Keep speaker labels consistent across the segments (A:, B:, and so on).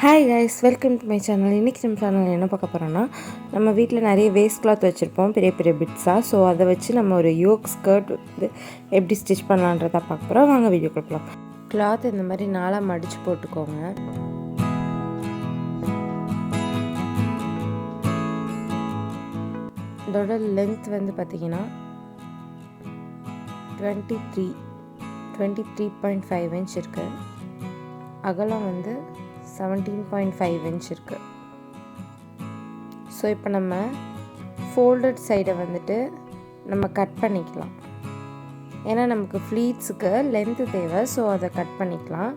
A: Hi guys, welcome to my channel. இன்றைக்கி நம்ம channel என்ன பார்க்க போகிறோன்னா, நம்ம வீட்டில் நிறைய வேஸ்ட் கிளாத் வச்சுருப்போம், பெரிய பெரிய பிட்ஸாக. ஸோ அதை வச்சு நம்ம ஒரு யோக் ஸ்கர்ட் வந்து எப்படி ஸ்டிச் பண்ணலான்றதை பார்க்க போகிறோம். வாங்க வீடியோ கொடுக்கலாம். கிளாத் இந்த மாதிரி நாளாக மடித்து போட்டுக்கோங்க. இதோட லென்த் வந்து பார்த்திங்கன்னா 23.5 இன்ச் இருக்குது. அகலம் வந்து 17.5 இன்ச் இருக்குது. ஸோ இப்போ நம்ம ஃபோல்டட் சைடை வந்துட்டு நம்ம கட் பண்ணிக்கலாம். ஏன்னா நமக்கு ஃப்ளீட்ஸுக்கு லென்த்து தேவை. ஸோ அதை கட் பண்ணிக்கலாம்.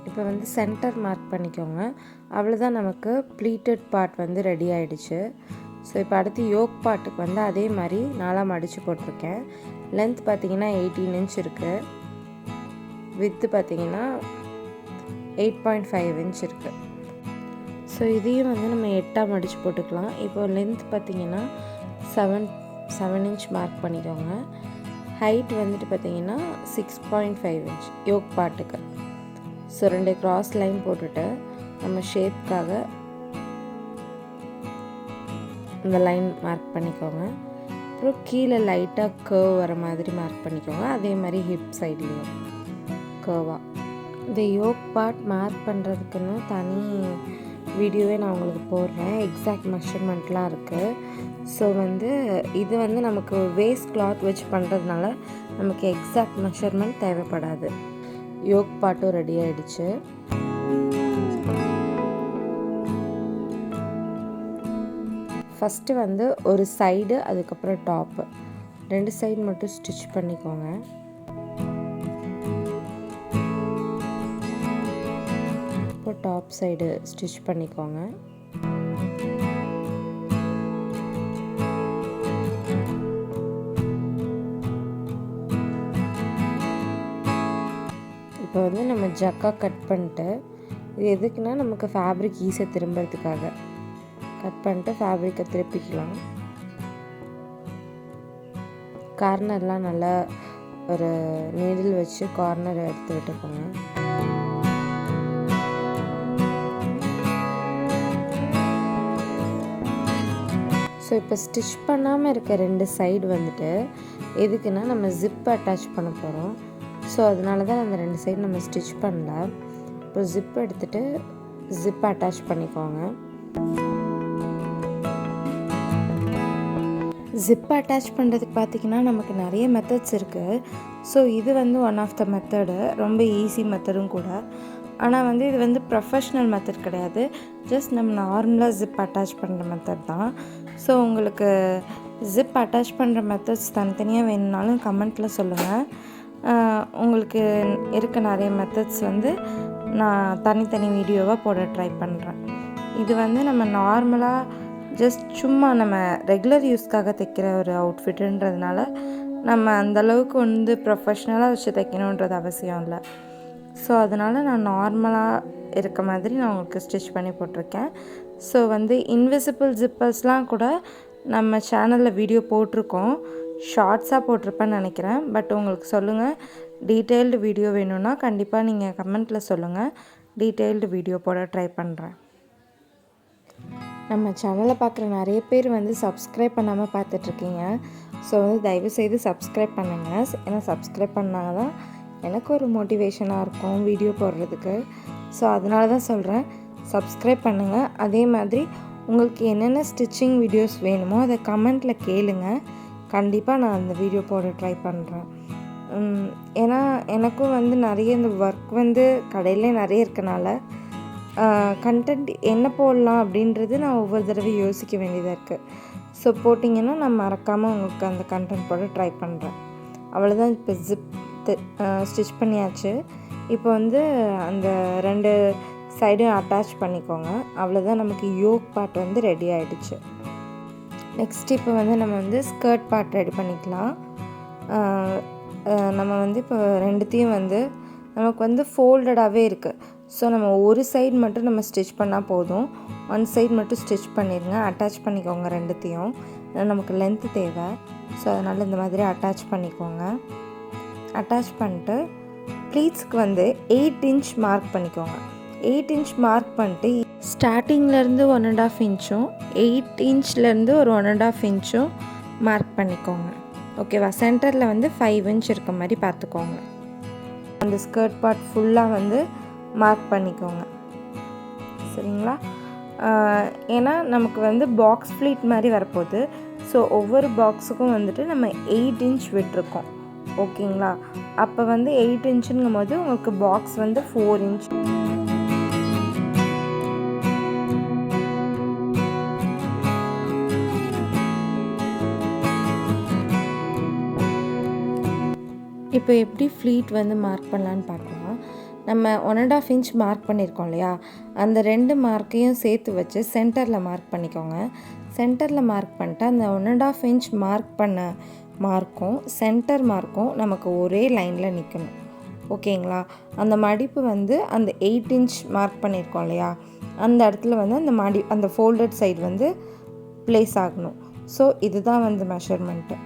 A: இப்போ வந்து சென்டர் மார்க் பண்ணிக்கோங்க. அவ்வளோதான், நமக்கு ப்ளீட்டட் பார்ட் வந்து ரெடி ஆகிடுச்சு. ஸோ இப்போ அடுத்து யோக் பார்ட்டுக்கு வந்து அதே மாதிரி நாளாக மடித்து போட்டிருக்கேன். லென்த் பார்த்திங்கன்னா 18 இன்ச் இருக்குது. வித்து பார்த்திங்கன்னா 8.5 இன்ச் இருக்குது. ஸோ இதையும் வந்து நம்ம 8ஆக மடித்து போட்டுக்கலாம். இப்போ லென்த் பார்த்திங்கன்னா 7 இன்ச் மார்க் பண்ணிக்கோங்க. ஹைட் வந்துட்டு பார்த்திங்கன்னா 6.5 இன்ச் யோக் பார்ட்டுக்கு. ஸோ 2 கிராஸ் லைன் போட்டுட்டு நம்ம ஷேப்காக இந்த லைன் மார்க் பண்ணிக்கோங்க. அப்புறம் கீழே லைட்டாக கர்வ் வர மாதிரி மார்க் பண்ணிக்கோங்க. அதே மாதிரி ஹிப் சைட்லேயும் கர்வாக. இந்த யோக் பார்ட் மார்க் பண்ணுறதுக்குன்னு தனி வீடியோவே நான் உங்களுக்கு போடுறேன். எக்ஸாக்ட் மெஷர்மெண்ட்லாம் இருக்குது. ஸோ வந்து இது வந்து நமக்கு வேஸ்ட் கிளாத் வச்சு பண்ணுறதுனால நமக்கு எக்ஸாக்ட் மெஷர்மெண்ட் தேவைப்படாது. யோக் பார்ட்டும் ரெடி ஆகிடுச்சு. ஃபஸ்ட்டு வந்து ஒரு சைடு, அதுக்கப்புறம் டாப்பு, 2 சைடு மட்டும் ஸ்டிச் பண்ணிக்கோங்க. இப்போ டாப் சைடு ஸ்டிச் பண்ணிக்கோங்க. இப்போ வந்து நம்ம ஜக்கா கட் பண்ணிட்டு, இது எதுக்குன்னா நமக்கு ஃபேப்ரிக் ஈஸியாக திரும்புறதுக்காக கட் பண்ணிட்டு ஃபேப்ரிக்கை திருப்பிக்கலாம். கார்னர்லாம் நல்லா ஒரு நீடில் வச்சு கார்னர் எடுத்து விட்டுக்கோங்க. ஸோ இப்போ ஸ்டிச் பண்ணாமல் இருக்க 2 சைடு வந்துட்டு எதுக்குன்னா நம்ம ஜிப் அட்டாச் பண்ண போகிறோம். ஸோ அதனால தான் அந்த 2 சைடு நம்ம ஸ்டிச் பண்ணல. இப்போ ஜிப் எடுத்துகிட்டு ஜிப் அட்டாச் பண்ணிக்கோங்க. ஜிப் அட்டாச் பண்ணுறதுக்கு பார்த்திங்கன்னா நமக்கு நிறைய மெத்தட்ஸ் இருக்குது. ஸோ இது வந்து ஒன் ஆஃப் த மெத்தடு, ரொம்ப ஈஸி மெத்தடும் கூட. ஆனால் வந்து இது வந்து ப்ரொஃபஷ்னல் மெத்தட் கிடையாது. ஜஸ்ட் நம்ம நார்மலாக ஜிப் அட்டாச் பண்ணுற மெத்தட் தான். ஸோ உங்களுக்கு ஜிப் அட்டாச் பண்ணுற மெத்தட்ஸ் தனித்தனியாக வேணும்னாலும் கமெண்ட்டில் சொல்லுங்கள். உங்களுக்கு இருக்க நிறைய மெத்தட்ஸ் வந்து நான் தனித்தனி வீடியோவாக போட ட்ரை பண்ணுறேன். இது வந்து நம்ம நார்மலாக ஜஸ்ட் சும்மா நம்ம ரெகுலர் யூஸ்க்காக தைக்கிற ஒரு அவுட்ஃபிட்டுன்றதுனால நம்ம அந்தளவுக்கு வந்து ப்ரொஃபஷ்னலாக வச்சு தைக்கணுன்றது அவசியம் இல்லை. ஸோ அதனால் நான் நார்மலாக இருக்க மாதிரி நான் உங்களுக்கு ஸ்டிச் பண்ணி போட்டிருக்கேன். ஸோ வந்து இன்விசிபிள் ஜிப்பர்ஸ்லாம் கூட நம்ம சேனலில் வீடியோ போட்டிருக்கோம். ஷார்ட்ஸாக போட்டிருப்பேன்னு நினைக்கிறேன். பட் உங்களுக்கு சொல்லுங்கள், டீட்டெயில்டு வீடியோ வேணும்னா கண்டிப்பாக நீங்கள் கமெண்ட்டில் சொல்லுங்கள். டீட்டெயில்டு வீடியோ போட ட்ரை பண்ணுறேன். நம்ம சேனலை பார்க்குற நிறைய பேர் வந்து சப்ஸ்கிரைப் பண்ணாமல் பார்த்துட்ருக்கீங்க. ஸோ வந்து தயவுசெய்து சப்ஸ்கிரைப் பண்ணுங்கள். ஏன்னா சப்ஸ்கிரைப் பண்ணால் தான் எனக்கு ஒரு மோட்டிவேஷனாக இருக்கும் வீடியோ போடுறதுக்கு. ஸோ அதனால தான் சொல்கிறேன், சப்ஸ்கிரைப் பண்ணுங்கள். அதே மாதிரி உங்களுக்கு என்னென்ன ஸ்டிச்சிங் வீடியோஸ் வேணுமோ அதை கமெண்ட்டில் கேளுங்க. கண்டிப்பாக நான் அந்த வீடியோ போட ட்ரை பண்ணுறேன். ஏன்னா எனக்கும் வந்து நிறைய இந்த ஒர்க் வந்து கடையிலே நிறைய இருக்கனால கண்டென்ட் என்ன போடலாம் அப்படின்றது நான் ஒவ்வொரு தடவை யோசிக்க வேண்டியதாக இருக்குது. ஸோ போட்டிங்கன்னா நான் மறக்காமல் உங்களுக்கு அந்த கண்டென்ட் போட ட்ரை பண்ணுறேன். அவ்வளோதான். இப்போ ஜிப் ஸ்டிச் பண்ணியாச்சு. இப்போ வந்து அந்த 2 சைடும் அட்டாச் பண்ணிக்கோங்க. அவ்வளோதான், நமக்கு யோக் பார்ட் வந்து ரெடி ஆகிடுச்சு. நெக்ஸ்ட் இப்போ வந்து நம்ம வந்து ஸ்கர்ட் பார்ட் ரெடி பண்ணிக்கலாம். நம்ம வந்து இப்போ 2த்தையும் வந்து நமக்கு வந்து ஃபோல்டடாகவே இருக்குது. ஸோ நம்ம ஒரு சைடு மட்டும் நம்ம ஸ்டிச் பண்ணால் போதும். ஒன் சைடு மட்டும் ஸ்டிச் பண்ணிடுங்க. அட்டாச் பண்ணிக்கோங்க 2த்தையும். நமக்கு லென்த்து தேவை. ஸோ அதனால் இந்த மாதிரி அட்டாச் பண்ணிக்கோங்க. அட்டாச் பண்ணிட்டு ப்ளீட்ஸ்க்கு வந்து 8 இன்ச் மார்க் பண்ணிக்கோங்க. 8 இன்ச் மார்க் பண்ணிட்டு ஸ்டார்டிங்லேருந்து 1.5 இன்ச்சும் 8 இன்ச்லேருந்து ஒரு 1.5 இன்ச்சும் மார்க் பண்ணிக்கோங்க. ஓகேவா? சென்டரில் வந்து 5 இன்ச் இருக்க மாதிரி பார்த்துக்கோங்க. அந்த ஸ்கர்ட் பார்ட் ஃபுல்லாக வந்து மார்க் பண்ணிக்கோங்க. சரிங்களா? ஏன்னா நமக்கு வந்து பாக்ஸ் ஃப்ளீட் மாதிரி வரப்போகுது. ஸோ ஒவ்வொரு பாக்ஸுக்கும் வந்துட்டு நம்ம 8 இன்ச் விட்டுருக்கோம். ஓகேங்களா? அப்போ வந்து 8 இன்ச்சுங்கும் போது உங்களுக்கு பாக்ஸ் வந்து 4 இன்ச். இப்போ எப்படி ஃப்ளீட் வந்து மார்க் பண்ணலான்னு பார்க்கலாம். நம்ம 1.5 இன்ச் மார்க் பண்ணியிருக்கோம் இல்லையா, அந்த 2 மார்க்கையும் சேர்த்து வச்சு சென்டரில் மார்க் பண்ணிக்கோங்க. சென்டரில் மார்க் பண்ணிட்டு அந்த 1.5 இன்ச் மார்க் பண்ண மார்க்கும் சென்டர் மார்க்கும் நமக்கு ஒரே லைனில் நிற்கணும். ஓகேங்களா? அந்த மடிப்பு வந்து அந்த 8 இன்ச் மார்க் பண்ணியிருக்கோம் இல்லையா, அந்த இடத்துல வந்து அந்த ஃபோல்டட் சைடு வந்து ப்ளேஸ் ஆகணும். ஸோ இதுதான் வந்து மெஷர்மெண்ட்டு.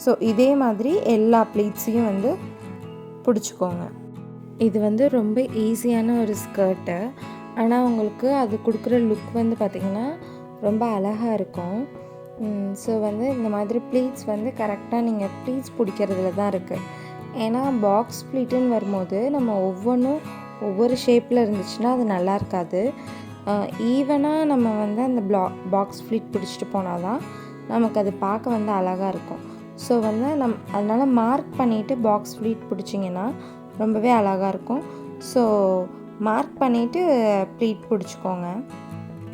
A: ஸோ இதே மாதிரி எல்லா ப்ளீட்ஸையும் வந்து பிடிச்சிக்கோங்க. இது வந்து ரொம்ப ஈஸியான ஒரு ஸ்கர்ட்டு. ஆனால் உங்களுக்கு அது கொடுக்குற லுக் வந்து பார்த்திங்கன்னா ரொம்ப அழகாக இருக்கும். ஸோ வந்து இந்த மாதிரி ப்ளீட்ஸ் வந்து கரெக்டாக நீங்கள் ப்ளீட்ஸ் பிடிக்கிறதுல தான் இருக்குது. ஏன்னா பாக்ஸ் ப்ளீட்டுன்னு வரும்போது நம்ம ஒவ்வொன்றும் ஒவ்வொரு ஷேப்பில் இருந்துச்சுன்னா அது நல்லா இருக்காது. ஈவனாக நம்ம வந்து அந்த பாக்ஸ் ப்ளீட் பிடிச்சிட்டு போனால் தான் நமக்கு அது பார்க்க வந்து அழகாக இருக்கும். ஸோ வந்து அதனால் மார்க் பண்ணிவிட்டு பாக்ஸ் ப்ளீட் பிடிச்சிங்கன்னா ரொம்பவே அழகாக இருக்கும். ஸோ மார்க் பண்ணிவிட்டு ப்ளீட் பிடிச்சிக்கோங்க.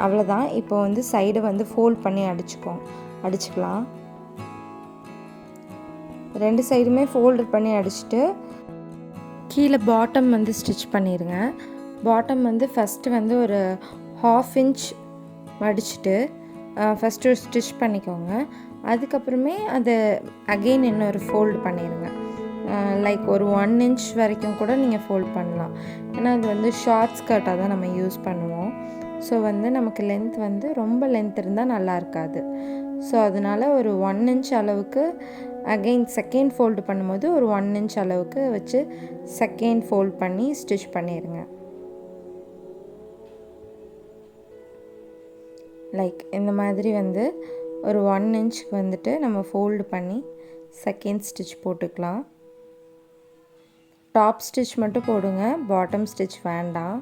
A: அவ்வளோதான். இப்போ வந்து சைடை வந்து ஃபோல்ட் பண்ணி அடிச்சுக்கலாம். 2 சைடுமே ஃபோல்டு பண்ணி அடிச்சுட்டு கீழே பாட்டம் வந்து ஸ்டிச் பண்ணிடுங்க. பாட்டம் வந்து ஃபஸ்ட்டு வந்து ஒரு 1/2 இன்ச் மடிச்சுட்டு ஃபஸ்ட்டு ஒரு ஸ்டிச் பண்ணிக்கோங்க. அதுக்கப்புறமே அதை அகெயின் இன்னொரு ஃபோல்டு பண்ணிடுங்க. லைக் ஒரு 1 இன்ச் வரைக்கும் கூட நீங்கள் ஃபோல்ட் பண்ணலாம். ஏன்னா அது வந்து ஷார்ட் ஸ்கர்ட்டாக தான் நம்ம யூஸ் பண்ணுவோம். ஸோ வந்து நமக்கு லென்த் வந்து ரொம்ப லென்த் இருந்தால் நல்லா இருக்காது. ஸோ அதனால் ஒரு 1 இன்ச் அளவுக்கு அகெயின் செகண்ட் ஃபோல்டு பண்ணும்போது ஒரு 1 இன்ச் அளவுக்கு வச்சு செகண்ட் ஃபோல்ட் பண்ணி ஸ்டிச் பண்ணிடுங்க. லைக் இந்த மாதிரி வந்து ஒரு 1 இன்ச்சுக்கு வந்துட்டு நம்ம ஃபோல்டு பண்ணி செகண்ட் ஸ்டிச் போட்டுக்கலாம். டாப் ஸ்டிச் மட்டும் போடுங்க, பாட்டம் ஸ்டிச் வேண்டாம்.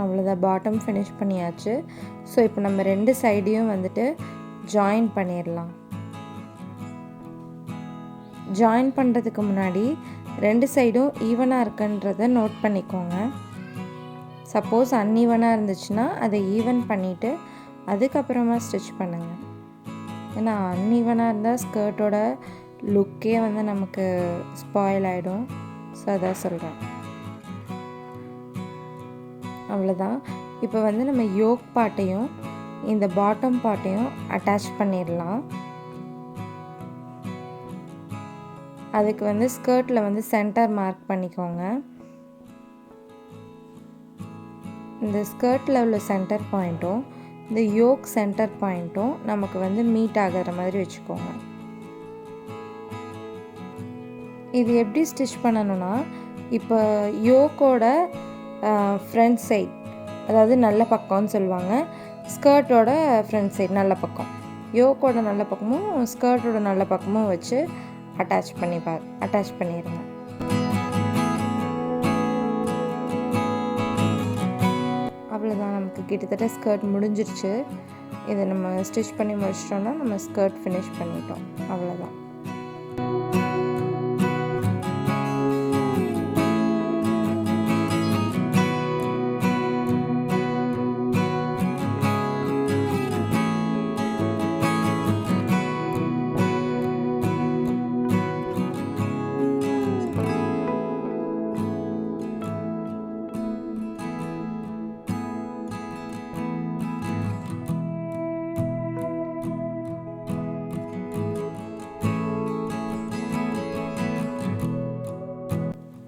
A: அவ்வளோதான், பாட்டம் ஃபினிஷ் பண்ணியாச்சு. ஸோ இப்போ நம்ம 2 சைடையும் வந்துட்டு ஜாயின் பண்ணிடலாம். ஜாயின் பண்ணுறதுக்கு முன்னாடி 2 சைடும் ஈவனாக இருக்குன்றதை நோட் பண்ணிக்கோங்க. சப்போஸ் அன்ஈவனாக இருந்துச்சுன்னா அதை ஈவன் பண்ணிவிட்டு அதுக்கப்புறமா ஸ்டிச் பண்ணுங்கள். ஏன்னா அன்ஈவனாக இருந்தால் ஸ்கர்ட்டோட லுக்கே வந்து நமக்கு ஸ்பாயில் ஆகிடும். ஸோ அதான் சொல்கிறேன். அவ்வளோதான். இப்போ வந்து நம்ம யோக் பார்ட்டையும் இந்த பாட்டம் பார்ட்டையும் அட்டாச் பண்ணிடலாம். அதுக்கு வந்து ஸ்கர்ட்டில் வந்து சென்டர் மார்க் பண்ணிக்கோங்க. இந்த ஸ்கர்ட்டில் உள்ள சென்டர் பாயிண்ட்டும் இந்த யோக் சென்டர் பாயிண்ட்டும் நமக்கு வந்து மீட் ஆகிற மாதிரி வச்சுக்கோங்க. இது எப்படி ஸ்டிச் பண்ணணும்னா, இப்போ யோக்கோட ஃப்ரண்ட் சைட், அதாவது நல்ல பக்கம்னு சொல்லுவாங்க, ஸ்கர்ட்டோட ஃப்ரண்ட் சைட் நல்ல பக்கம், யோக்கோட நல்ல பக்கமும் ஸ்கர்ட்டோட நல்ல பக்கமும் வச்சு அட்டாச் பண்ணிடுங்க. அவ்வளோதான், நமக்கு கிட்டத்தட்ட ஸ்கர்ட் முடிஞ்சிருச்சு. இதை நம்ம ஸ்டிச் பண்ணி முடிச்சிட்டோம்னா நம்ம ஸ்கர்ட் ஃபினிஷ் பண்ணிட்டோம். அவ்வளோதான்.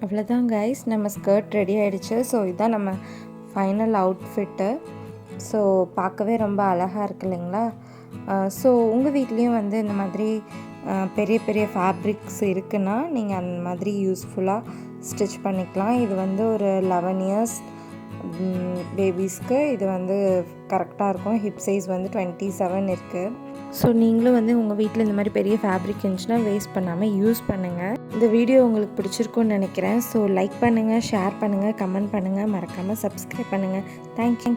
A: அவ்வளோதான் கைஸ், நம்ம ஸ்கர்ட் ரெடி ஆகிடுச்சு. ஸோ இதுதான் நம்ம ஃபைனல் அவுட்ஃபிட்டு. ஸோ பார்க்கவே ரொம்ப அழகாக இருக்குது இல்லைங்களா? ஸோ உங்கள் வீட்லேயும் வந்து இந்த மாதிரி பெரிய பெரிய ஃபேப்ரிக்ஸ் இருக்குன்னா நீங்கள் அந்த மாதிரி யூஸ்ஃபுல்லாக ஸ்டிச் பண்ணிக்கலாம். இது வந்து ஒரு 11 இயர்ஸ் பேபிஸ்க்கு இது வந்து கரெக்டாக இருக்கும். ஹிப் சைஸ் வந்து 27 இருக்குது. ஸோ நீங்களும் வந்து உங்கள் வீட்டில் இந்த மாதிரி பெரிய ஃபேப்ரிக் இருந்துச்சுன்னா வேஸ்ட் பண்ணாமல் யூஸ் பண்ணுங்கள். இந்த வீடியோ உங்களுக்கு பிடிச்சிருக்குன்னு நினைக்கிறேன். ஸோ லைக் பண்ணுங்கள், ஷேர் பண்ணுங்கள், கமெண்ட் பண்ணுங்கள், மறக்காமல் சப்ஸ்கிரைப் பண்ணுங்கள். தேங்க்யூ.